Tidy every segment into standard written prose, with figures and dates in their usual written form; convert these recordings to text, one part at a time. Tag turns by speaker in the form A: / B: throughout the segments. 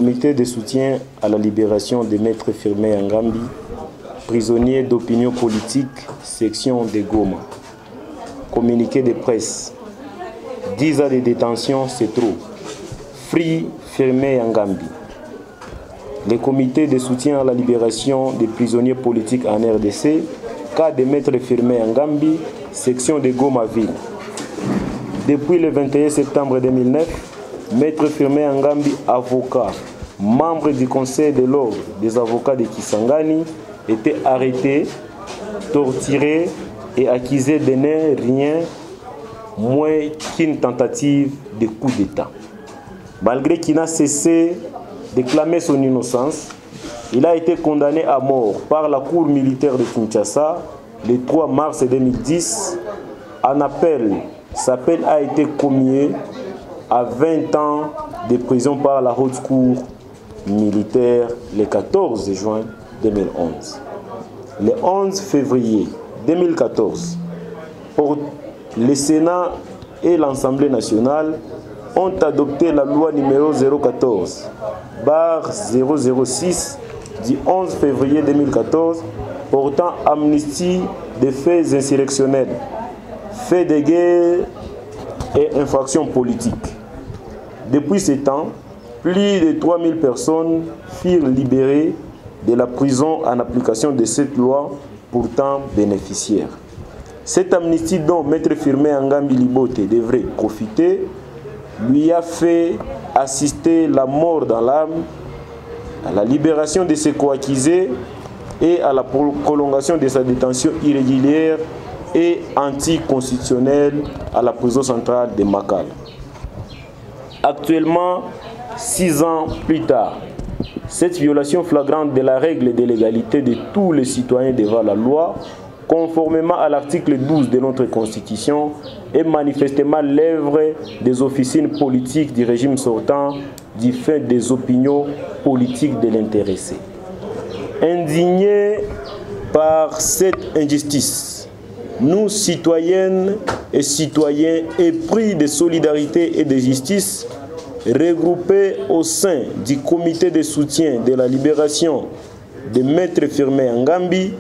A: Comité de soutien à la libération de Maître Firmin Yangambi, prisonnier d'opinion politique, section de Goma. Communiqué de presse. 10 ans de détention, c'est trop. Free Firmin Yangambi. Le comité de soutien à la libération des prisonniers politiques en RDC, cas de Maître Firmin Yangambi, section de Goma-Ville. Depuis le 21 septembre 2009, Maître Firmin Yangambi, avocat, membre du conseil de l'ordre des avocats de Kisangani, était arrêté, torturé et accusé de ne rien moins qu'une tentative de coup d'État. Malgré qu'il n'a cessé de clamer son innocence, il a été condamné à mort par la cour militaire de Kinshasa le 3 mars 2010. En appel, sa peine a été commuée à 20 ans de prison par la haute cour militaire le 14 juin 2011. Le 11 février 2014, le Sénat et l'Assemblée nationale ont adopté la loi numéro 014/006 du 11 février 2014 portant amnistie des faits insurrectionnels, faits de guerre et infractions politiques. Depuis ce temps, plus de 3000 personnes furent libérées de la prison en application de cette loi pourtant bénéficiaire. Cette amnistie dont Maître Firmin Yangambi Libote devrait profiter lui a fait assister la mort dans l'âme, à la libération de ses co-accusés et à la prolongation de sa détention irrégulière et anticonstitutionnelle à la prison centrale de Makala. Actuellement, 6 ans plus tard, cette violation flagrante de la règle de l'égalité de tous les citoyens devant la loi, conformément à l'article 12 de notre Constitution, est manifestement l'œuvre des officines politiques du régime sortant du fait des opinions politiques de l'intéressé. Indignés par cette injustice, nous, citoyennes et citoyens épris de solidarité et de justice, regroupés au sein du comité de soutien de la libération de Maître Firmin Yangambi,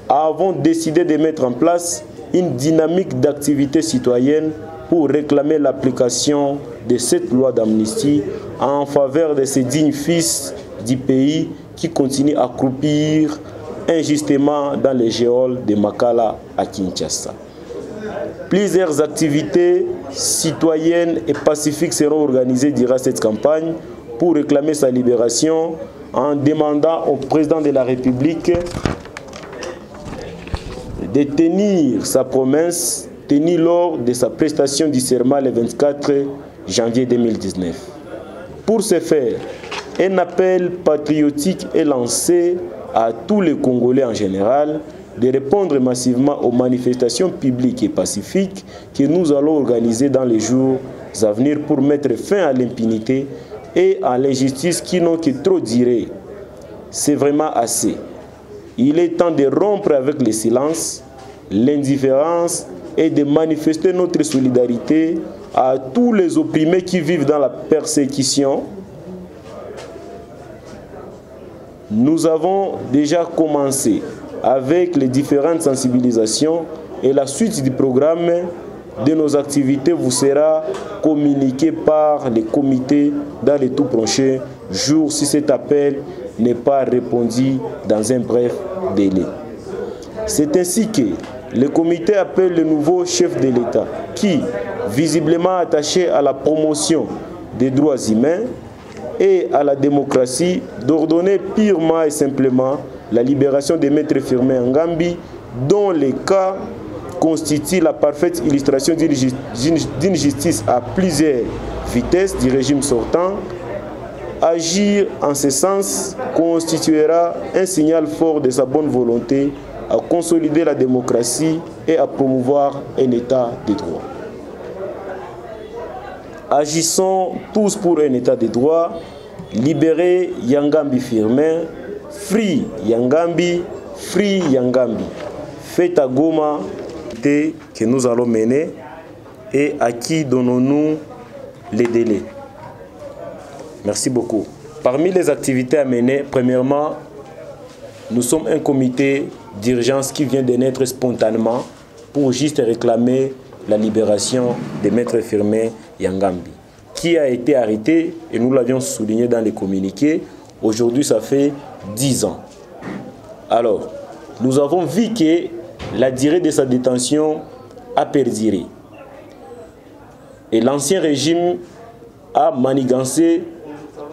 A: avons décidé de mettre en place une dynamique d'activité citoyenne pour réclamer l'application de cette loi d'amnistie en faveur de ces dignes fils du pays qui continuent à croupir injustement dans les geôles de Makala à Kinshasa. Plusieurs activités citoyennes et pacifiques seront organisées durant cette campagne pour réclamer sa libération en demandant au président de la République de tenir sa promesse tenue lors de sa prestation du serment le 24 janvier 2019. Pour ce faire, un appel patriotique est lancé à tous les Congolais en général de répondre massivement aux manifestations publiques et pacifiques que nous allons organiser dans les jours à venir pour mettre fin à l'impunité et à l'injustice qui n'ont que trop duré. C'est vraiment assez. Il est temps de rompre avec le silence, l'indifférence et de manifester notre solidarité à tous les opprimés qui vivent dans la persécution. Nous avons déjà commencé avec les différentes sensibilisations et la suite du programme de nos activités vous sera communiquée par les comités dans les tout prochains jours si cet appel n'est pas répondu dans un bref délai. C'est ainsi que le comité appelle le nouveau chef de l'État qui, visiblement attaché à la promotion des droits humains et à la démocratie, d'ordonner purement et simplement la libération de Maître Firmin Yangambi, dont les cas constituent la parfaite illustration d'une justice à plusieurs vitesses du régime sortant. Agir en ce sens constituera un signal fort de sa bonne volonté à consolider la démocratie et à promouvoir un état de droit. Agissons tous pour un état de droit. Libérer Yangambi Firmin, free Yangambi, free Yangambi. Faites à Goma que nous allons mener et à qui donnons-nous les délais. Merci beaucoup. Parmi les activités à mener, premièrement, nous sommes un comité d'urgence qui vient de naître spontanément pour juste réclamer la libération de Maître Firmin Yangambi, qui a été arrêté, et nous l'avions souligné dans les communiqués. Aujourd'hui, ça fait 10 ans. Alors, nous avons vu que la durée de sa détention a perduré. Et l'ancien régime a manigancé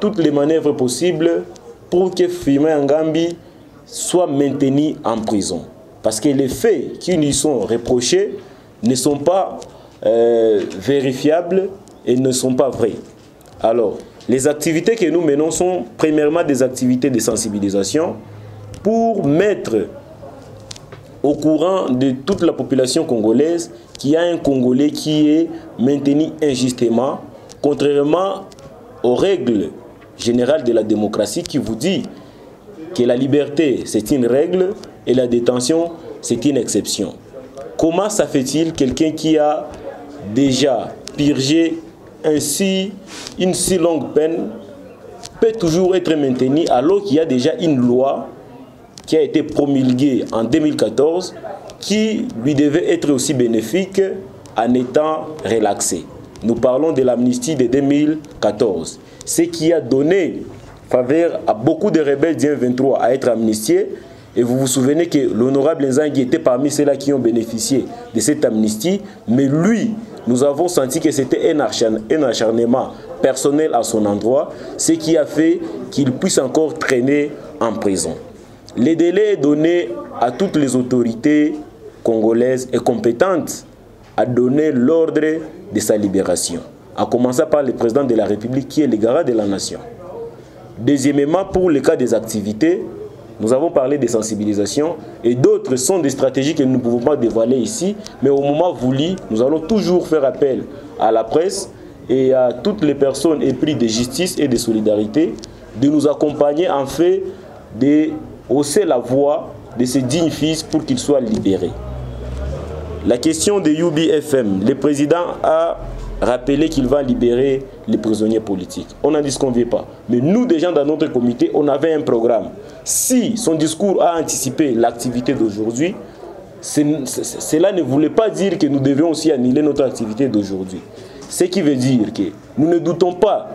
A: toutes les manœuvres possibles pour que Firmin Yangambi soit maintenu en prison. Parce que les faits qui lui sont reprochés ne sont pas vérifiables et ne sont pas vrais. Alors, les activités que nous menons sont premièrement des activités de sensibilisation pour mettre au courant de toute la population congolaise qu'il y a un Congolais qui est maintenu injustement, contrairement aux règles générales de la démocratie qui vous dit que la liberté c'est une règle et la détention c'est une exception. Comment ça fait-il quelqu'un qui a déjà purgé ainsi une si longue peine peut toujours être maintenu alors qu'il y a déjà une loi qui a été promulguée en 2014 qui lui devait être aussi bénéfique en étant relaxé. Nous parlons de l'amnistie de 2014, ce qui a donné faveur à beaucoup de rebelles du M23 à être amnistiés. Et vous vous souvenez que l'honorable Nzangi était parmi ceux-là qui ont bénéficié de cette amnistie, mais lui, nous avons senti que c'était un acharnement personnel à son endroit, ce qui a fait qu'il puisse encore traîner en prison. Le délai est donné à toutes les autorités congolaises et compétentes à donner l'ordre de sa libération, à commencer par le président de la République qui est le garant de la nation. Deuxièmement, pour le cas des activités, nous avons parlé de sensibilisation et d'autres sont des stratégies que nous ne pouvons pas dévoiler ici, mais au moment voulu, nous allons toujours faire appel à la presse et à toutes les personnes épris de justice et de solidarité de nous accompagner en fait de hausser la voix de ces dignes fils pour qu'ils soient libérés. La question de UBFM, le président a rappelé qu'il va libérer les prisonniers politiques. On n'en disconvient pas. Mais nous, déjà dans notre comité, on avait un programme. Si son discours a anticipé l'activité d'aujourd'hui, cela ne voulait pas dire que nous devions aussi annuler notre activité d'aujourd'hui. Ce qui veut dire que nous ne doutons pas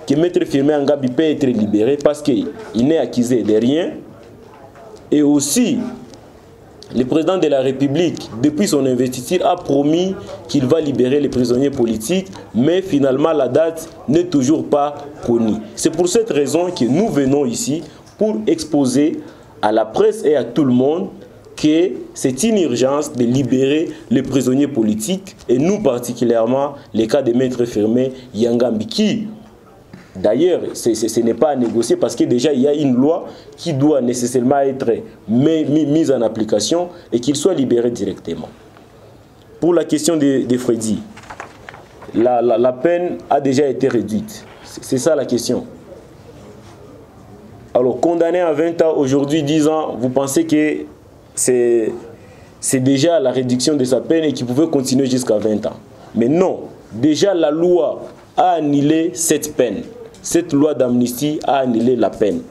A: que Maître Firmin Yangambi peut être libéré parce qu'il n'est accusé de rien. Et aussi, le président de la République, depuis son investiture, a promis qu'il va libérer les prisonniers politiques, mais finalement la date n'est toujours pas connue. C'est pour cette raison que nous venons ici pour exposer à la presse et à tout le monde que c'est une urgence de libérer les prisonniers politiques, et nous particulièrement le cas de Maître Firmin Yangambi, qui d'ailleurs, ce n'est pas à négocier parce que déjà il y a une loi qui doit nécessairement être mise en application et qu'il soit libéré directement. Pour la question de Freddy, la peine a déjà été réduite. C'est ça la question. Alors, condamné à 20 ans, aujourd'hui 10 ans, vous pensez que c'est déjà la réduction de sa peine et qu'il pouvait continuer jusqu'à 20 ans. Mais non, déjà la loi a annulé cette peine. Cette loi d'amnistie a annulé la peine.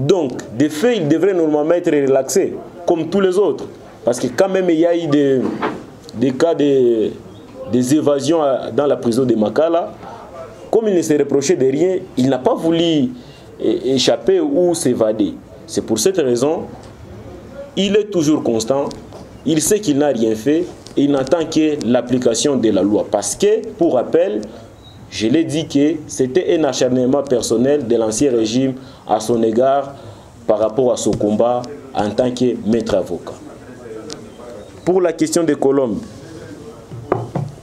A: Donc, de fait, il devrait normalement être relaxé, comme tous les autres. Parce que quand même, il y a eu des cas des évasions dans la prison de Makala. Comme il ne s'est reproché de rien, il n'a pas voulu échapper ou s'évader. C'est pour cette raison, il est toujours constant, il sait qu'il n'a rien fait, et il n'attend que l'application de la loi. Parce que, pour rappel, je l'ai dit que c'était un acharnement personnel de l'ancien régime à son égard par rapport à son combat en tant que maître avocat. Pour la question de Colombe,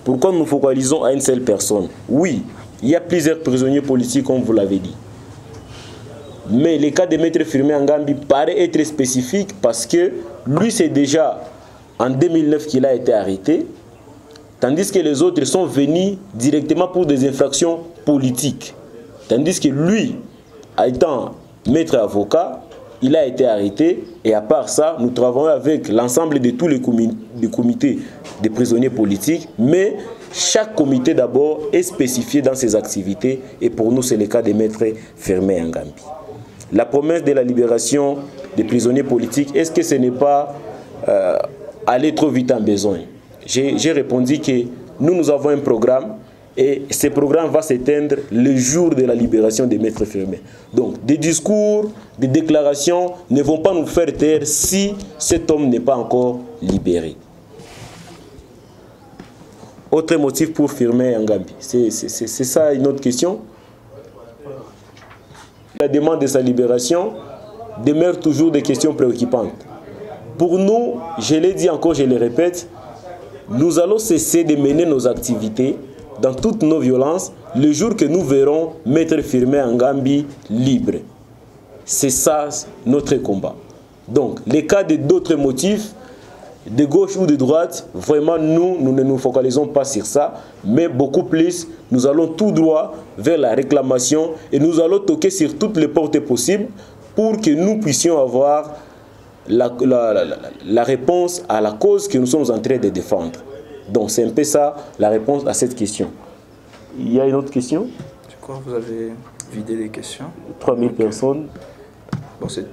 A: pourquoi nous focalisons à une seule personne? Oui, il y a plusieurs prisonniers politiques comme vous l'avez dit. Mais le cas de Maître Firmin Yangambi paraît être spécifique parce que lui c'est déjà en 2009 qu'il a été arrêté. Tandis que les autres sont venus directement pour des infractions politiques. Tandis que lui, étant maître avocat, il a été arrêté et à part ça, nous travaillons avec l'ensemble de tous les comités des prisonniers politiques, mais chaque comité d'abord est spécifié dans ses activités et pour nous c'est le cas des maîtres Firmin Ngambi. La promesse de la libération des prisonniers politiques, est-ce que ce n'est pas aller trop vite en besoin? J'ai répondu que nous avons un programme et ce programme va s'éteindre le jour de la libération des maîtres Firmin. Donc des discours, des déclarations ne vont pas nous faire taire si cet homme n'est pas encore libéré. Autre motif pour Firmin Ngambi, c'est ça une autre question. La demande de sa libération demeure toujours des questions préoccupantes. Pour nous, je l'ai dit encore, je le répète, nous allons cesser de mener nos activités dans toutes nos violences le jour que nous verrons Maître Firmin Ngambi libre. C'est ça notre combat. Donc, les cas de d'autres motifs, de gauche ou de droite, vraiment nous ne nous focalisons pas sur ça, mais beaucoup plus, nous allons tout droit vers la réclamation et nous allons toquer sur toutes les portes possibles pour que nous puissions avoir la réponse à la cause que nous sommes en train de défendre. Donc c'est un peu ça la réponse à cette question. Il y a une autre question?
B: Je crois que vous avez vidé les questions.
A: 3000 personnes.
B: Bon, c'était